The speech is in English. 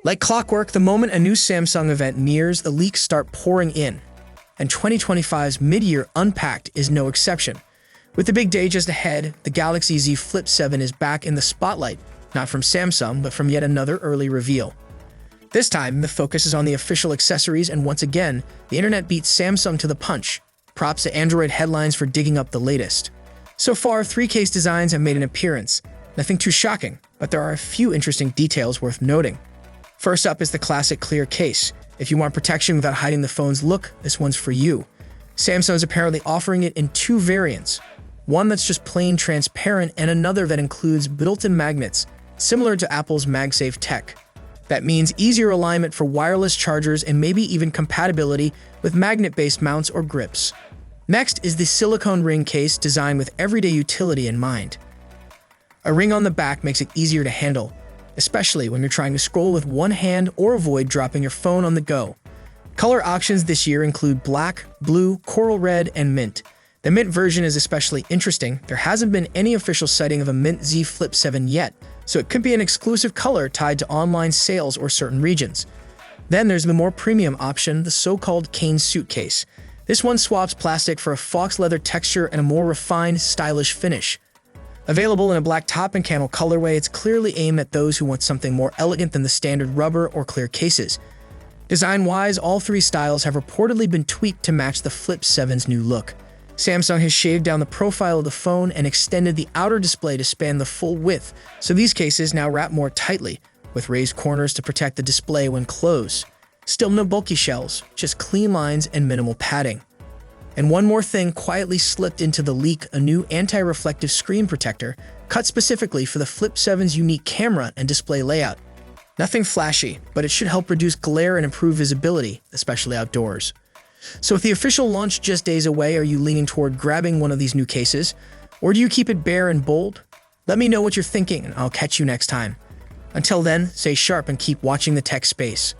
Like clockwork, the moment a new Samsung event nears, the leaks start pouring in. And 2025's mid-year Unpacked is no exception. With the big day just ahead, the Galaxy Z Flip 7 is back in the spotlight, not from Samsung, but from yet another early reveal. This time, the focus is on the official accessories, and once again, the internet beats Samsung to the punch. Props to Android headlines for digging up the latest. So far, 3 case designs have made an appearance. Nothing too shocking, but there are a few interesting details worth noting. First up is the classic clear case. If you want protection without hiding the phone's look, this one's for you. Samsung's apparently offering it in 2 variants. One that's just plain transparent, and another that includes built-in magnets, similar to Apple's MagSafe tech. That means easier alignment for wireless chargers and maybe even compatibility with magnet-based mounts or grips. Next is the silicone ring case designed with everyday utility in mind. A ring on the back makes it easier to handle, especially when you're trying to scroll with one hand or avoid dropping your phone on the go. Color options this year include black, blue, coral red, and mint. The mint version is especially interesting. There hasn't been any official sighting of a Mint Z Flip 7 yet, so it could be an exclusive color tied to online sales or certain regions. Then there's the more premium option, the so-called cane suitcase. This one swaps plastic for a fox leather texture and a more refined, stylish finish. Available in a black top and camel colorway, it's clearly aimed at those who want something more elegant than the standard rubber or clear cases. Design-wise, all 3 styles have reportedly been tweaked to match the Flip 7's new look. Samsung has shaved down the profile of the phone and extended the outer display to span the full width, so these cases now wrap more tightly, with raised corners to protect the display when closed. Still no bulky shells, just clean lines and minimal padding. And one more thing quietly slipped into the leak, a new anti-reflective screen protector, cut specifically for the Flip 7's unique camera and display layout. Nothing flashy, but it should help reduce glare and improve visibility, especially outdoors. So with the official launch just days away, are you leaning toward grabbing one of these new cases? Or do you keep it bare and bold? Let me know what you're thinking, and I'll catch you next time. Until then, stay sharp and keep watching the tech space.